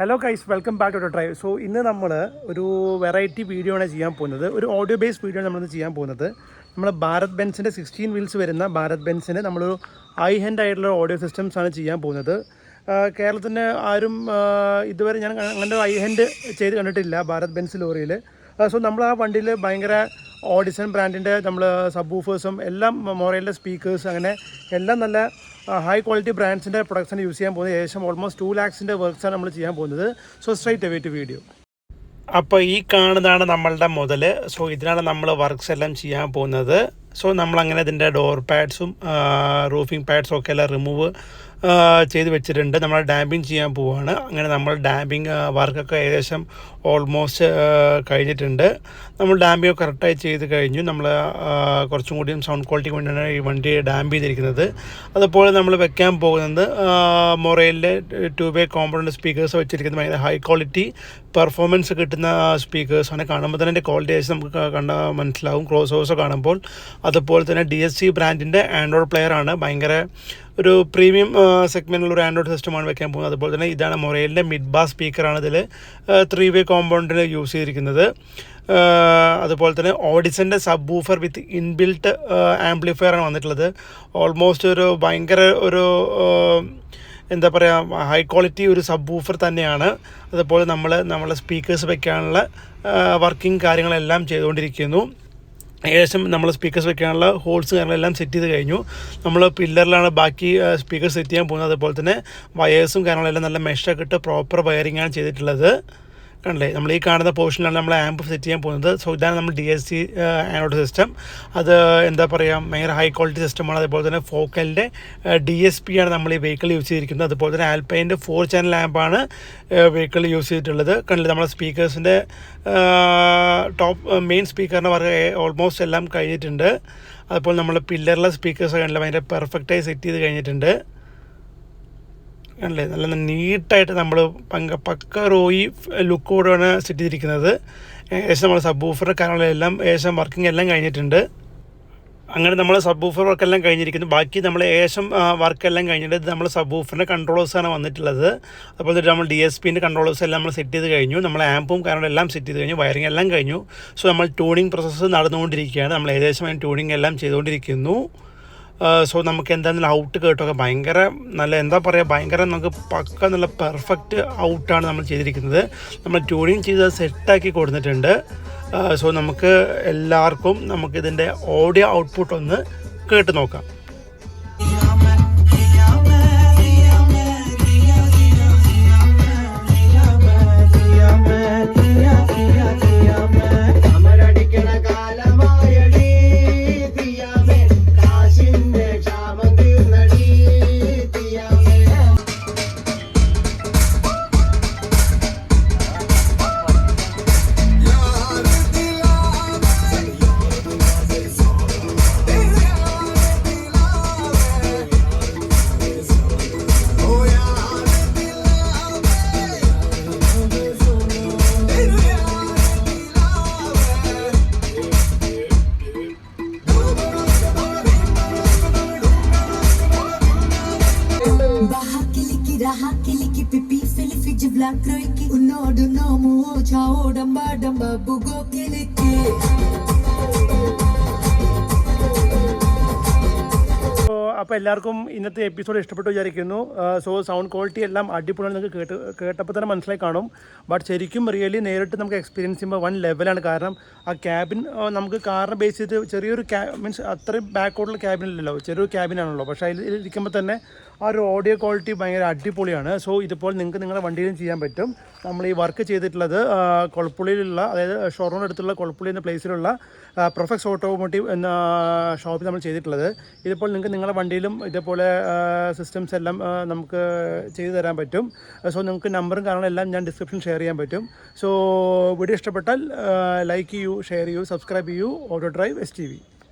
Hello guys, welcome back to drive. So ഇന്ന് നമ്മൾ ഒരു വെറൈറ്റി വീഡിയോ ആണ് ചെയ്യാൻ പോകുന്നത്. ഒരു ഓഡിയോ ബേസ്ഡ് വീഡിയോ ആണ് നമ്മളിന്ന് ചെയ്യാൻ പോകുന്നത്. നമ്മൾ ഭാരത് ബെൻസിൻ്റെ 16 വീൽസ് വരുന്ന ഭാരത് ബെൻസിന് നമ്മളൊരു ഹൈ ഹാൻഡ് ആയിട്ടുള്ള ഓഡിയോ സിസ്റ്റംസ് ആണ് ചെയ്യാൻ പോകുന്നത്. കേരളത്തിന് ആരും ഇതുവരെ ഞാൻ അങ്ങനെ ഹൈ ഹാൻഡ് ചെയ്ത് കണ്ടിട്ടില്ല ഭാരത് ബെൻസ് ലോറിയിൽ. സോ നമ്മൾ ആ വണ്ടിയിൽ ഭയങ്കര ഓഡിസൺ ബ്രാൻഡിൻ്റെ നമ്മൾ സബ് വൂഫേഴ്സും എല്ലാം മൊറേലിൻ്റെ സ്പീക്കേഴ്സ് അങ്ങനെ എല്ലാം നല്ല ഹൈ ക്വാളിറ്റി ബ്രാൻഡ്സിൻ്റെ പ്രൊഡക്ട്സാണ് യൂസ് ചെയ്യാൻ പോകുന്നത്. ഏകദേശം ഓൾമോസ്റ്റ് 2 lakhs വർക്ക്സാണ് നമ്മൾ ചെയ്യാൻ പോകുന്നത്. So straight away to video. അപ്പോൾ ഈ കാണുന്നതാണ് നമ്മളുടെ മുതൽ. സോ ഇതിനാണ് നമ്മൾ വർക്ക്സ് എല്ലാം ചെയ്യാൻ പോകുന്നത്. സോ നമ്മളങ്ങനെ ഇതിൻ്റെ ഡോർ പാഡ്സും റൂഫിംഗ് പാഡ്സും ഒക്കെ എല്ലാം റിമൂവ് ചെയ്ത് വെച്ചിട്ടുണ്ട്. നമ്മൾ ഡാമ്പിങ് ചെയ്യാൻ പോവുകയാണ്. അങ്ങനെ നമ്മൾ ഡാമ്പിങ് വർക്കൊക്കെ ഏകദേശം ഓൾമോസ്റ്റ് കഴിഞ്ഞിട്ടുണ്ട്. നമ്മൾ ഡാമ്പിങ് കറക്റ്റായി ചെയ്ത് കഴിഞ്ഞു. നമ്മൾ കുറച്ചും കൂടിയും സൗണ്ട് ക്വാളിറ്റിക്ക് വേണ്ടിയാണ് ഈ വണ്ടി ഡാമ്പ് ചെയ്തിരിക്കുന്നത്. അതുപോലെ നമ്മൾ വെക്കാൻ പോകുന്നത് മൊറേലിൻ്റെ 2-way കോമ്പൗണ്ട് സ്പീക്കേഴ്സ് വെച്ചിരിക്കുന്നത്. ഭയങ്കര ഹൈ ക്വാളിറ്റി പെർഫോമൻസ് കിട്ടുന്ന സ്പീക്കേഴ്സാണ്. കാണുമ്പോൾ തന്നെ അതിൻ്റെ ക്വാളിറ്റി ഏകദേശം നമുക്ക് മനസ്സിലാവും ക്രോസ് ഓവേഴ്സ് കാണുമ്പോൾ. അതുപോലെ തന്നെ DSC ബ്രാൻഡിൻ്റെ ആൻഡ്രോയിഡ് പ്ലെയർ ആണ്. ഭയങ്കര ഒരു പ്രീമിയം സെഗ്മെൻറ്റിലുള്ള ഒരു ആൻഡ്രോയിഡ് സിസ്റ്റമാണ് വെക്കാൻ പോകുന്നത്. അതുപോലെ തന്നെ ഇതാണ് മൊറേലിൻ്റെ മിഡ് ബാസ് സ്പീക്കറാണ് ഇതിൽ 3-way കോമ്പൗണ്ടിൽ യൂസ് ചെയ്തിരിക്കുന്നത്. അതുപോലെ തന്നെ ഓഡിസൻ്റെ സബ് വൂഫർ വിത്ത് ഇൻബിൽട്ട് ആംപ്ലിഫയറാണ് വന്നിട്ടുള്ളത്. ഓൾമോസ്റ്റ് ഒരു ഭയങ്കര ഒരു എന്താ പറയുക ഹൈ ക്വാളിറ്റി ഒരു സബ് വൂഫർ തന്നെയാണ്. അതുപോലെ നമ്മളെ സ്പീക്കേഴ്സ് വയ്ക്കാനുള്ള വർക്കിംഗ് കാര്യങ്ങളെല്ലാം ചെയ്തുകൊണ്ടിരിക്കുന്നു. ഏകദേശം നമ്മൾ സ്പീക്കേഴ്സ് വെക്കാനുള്ള ഹോൾസ് കാര്യങ്ങളെല്ലാം സെറ്റ് ചെയ്ത് കഴിഞ്ഞു. നമ്മൾ പില്ലറിലാണ് ബാക്കി സ്പീക്കേഴ്സ് സെറ്റ് ചെയ്യാൻ പോകുന്നത്. അതുപോലെ തന്നെ വയേഴ്സും കാര്യങ്ങളെല്ലാം നല്ല മെഷൊക്കെ ഇട്ട് പ്രോപ്പർ വയറിങ്ങാണ് ചെയ്തിട്ടുള്ളത്. കണ്ടില്ലേ, നമ്മൾ ഈ കാണുന്ന പോർഷനിലാണ് നമ്മൾ ആംപ് സെറ്റ് ചെയ്യാൻ പോകുന്നത്. സോ ഇതാണ് നമ്മൾ DSC ആൻഡ്രോയിഡ് സിസ്റ്റം. അത് എന്താ പറയുക ഭയങ്കര ഹൈ ക്വാളിറ്റി സിസ്റ്റമാണ്. അതുപോലെ തന്നെ ഫോക്കലിൻ്റെ DSP ആണ് നമ്മൾ ഈ വെഹിക്കിൾ യൂസ് ചെയ്തിരിക്കുന്നത്. അതുപോലെ തന്നെ ആൽപൈൻ്റെ 4 channel ആമ്പാണ് വെഹിക്കിൾ യൂസ് ചെയ്തിട്ടുള്ളത്. കണ്ടില്ലേ, നമ്മളെ സ്പീക്കേഴ്സിൻ്റെ ടോപ്പ് മെയിൻ സ്പീക്കറിൻ്റെ വർക്ക് ഓൾമോസ്റ്റ് എല്ലാം കഴിഞ്ഞിട്ടുണ്ട്. അതുപോലെ നമ്മൾ പില്ലറിലെ സ്പീക്കേഴ്സ് കണ്ടില്ല ഭയങ്കര പെർഫെക്റ്റായി സെറ്റ് ചെയ്ത് കഴിഞ്ഞിട്ടുണ്ട്. അല്ലേ, നല്ല നീട്ടായിട്ട് നമ്മൾ പക്ക റോയി ലുക്കോടെയാണ് സെറ്റ് ചെയ്തിരിക്കുന്നത്. ഏകദേശം നമ്മൾ സബ് വൂഫറിൻ്റെ കാര്യങ്ങളെല്ലാം ഏകദേശം വർക്കിംഗ് എല്ലാം കഴിഞ്ഞിട്ടുണ്ട്. അങ്ങനെ നമ്മൾ സബ് വൂഫർ വർക്കെല്ലാം കഴിഞ്ഞിരിക്കുന്നു. ബാക്കി നമ്മൾ ഏകദേശം വർക്കെല്ലാം കഴിഞ്ഞിട്ട് നമ്മൾ സബ് വൂഫറിൻ്റെ കൺട്രോളേഴ്സാണ് വന്നിട്ടുള്ളത്. അതുപോലെ തന്നെ നമ്മൾ DSPൻ്റെ കൺട്രോളേഴ്സ് എല്ലാം നമ്മൾ സെറ്റ് ചെയ്ത് കഴിഞ്ഞു. നമ്മൾ ആമ്പും കാര്യങ്ങളെല്ലാം സെറ്റ് ചെയ്ത് കഴിഞ്ഞു. വയറിംഗ് എല്ലാം കഴിഞ്ഞു. സോ നമ്മൾ ട്യൂണിങ് പ്രോസസ്സ് നടന്നുകൊണ്ടിരിക്കുകയാണ്. നമ്മൾ ഏകദേശം അതിന് ട്യൂണിങ് എല്ലാം ചെയ്തുകൊണ്ടിരിക്കുന്നു. സോ നമുക്ക് എന്താണെങ്കിലും ഔട്ട് കേട്ടൊക്കെ ഭയങ്കര നല്ല എന്താ പറയുക ഭയങ്കര നമുക്ക് പക്ക നല്ല പെർഫെക്റ്റ് ഔട്ടാണ് നമ്മൾ ചെയ്തിരിക്കുന്നത്. നമ്മൾ ട്യൂണിങ് ചെയ്ത് സെറ്റാക്കി കൊടുത്തിട്ടുണ്ട്. സോ നമുക്ക് എല്ലാവർക്കും നമുക്കിതിൻ്റെ ഓഡിയോ ഔട്ട്പുട്ട് ഒന്ന് കേട്ട് നോക്കാം. അപ്പോൾ എല്ലാവർക്കും ഇന്നത്തെ എപ്പിസോഡ് ഇഷ്ടപ്പെട്ടു വിചാരിക്കുന്നു. സോ സൗണ്ട് ക്വാളിറ്റി എല്ലാം അടിപൊളിയാണ്. നിങ്ങൾക്ക് കേട്ടപ്പോൾ തന്നെ മനസ്സിലായി കാണും. ബട്ട് ശരിക്കും റിയലി നേരിട്ട് നമുക്ക് എക്സ്പീരിയൻസ് ചെയ്യുമ്പോൾ 1 ലെവലാണ്. കാരണം ആ ക്യാബിൻ നമുക്ക് കാറിനെ ബേസ് ചെയ്ത് ചെറിയൊരു മീൻസ് അത്രയും ബാക്കോട്ടുള്ള ക്യാബിനില്ലല്ലോ, ചെറിയൊരു ക്യാബിനാണല്ലോ. പക്ഷേ അതിൽ ഇരിക്കുമ്പോൾ തന്നെ ആ ഒരു ഓഡിയോ ക്വാളിറ്റി ഭയങ്കര അടിപൊളിയാണ്. സോ ഇതുപോലെ നിങ്ങൾക്ക് നിങ്ങളുടെ വണ്ടിയിലും ചെയ്യാൻ പറ്റും. നമ്മൾ ഈ വർക്ക് ചെയ്തിട്ടുള്ളത് കൊളപ്പുള്ളിയിലുള്ള, അതായത് ഷൊർണൂർ അടുത്തുള്ള കൊളപ്പുള്ളി എന്ന പ്ലേസിലുള്ള പ്രൊഫെക്സ് ഓട്ടോമോട്ടീവ് എന്ന ഷോപ്പിൽ നമ്മൾ ചെയ്തിട്ടുള്ളത്. ഇതുപോലെ നിങ്ങൾക്ക് നിങ്ങളുടെ വണ്ടിയിലും ഇതേപോലെ സിസ്റ്റംസ് എല്ലാം നമുക്ക് ചെയ്തു തരാൻ പറ്റും. സോ നിങ്ങൾക്ക് നമ്പറും കാര്യങ്ങളെല്ലാം ഞാൻ ഡിസ്ക്രിപ്ഷൻ ഷെയർ ചെയ്യാൻ പറ്റും. സോ വീഡിയോ ഇഷ്ടപ്പെട്ടാൽ ലൈക്ക് ചെയ്യൂ, ഷെയർ ചെയ്യൂ, സബ്സ്ക്രൈബ് ചെയ്യൂ. Auto drive STV.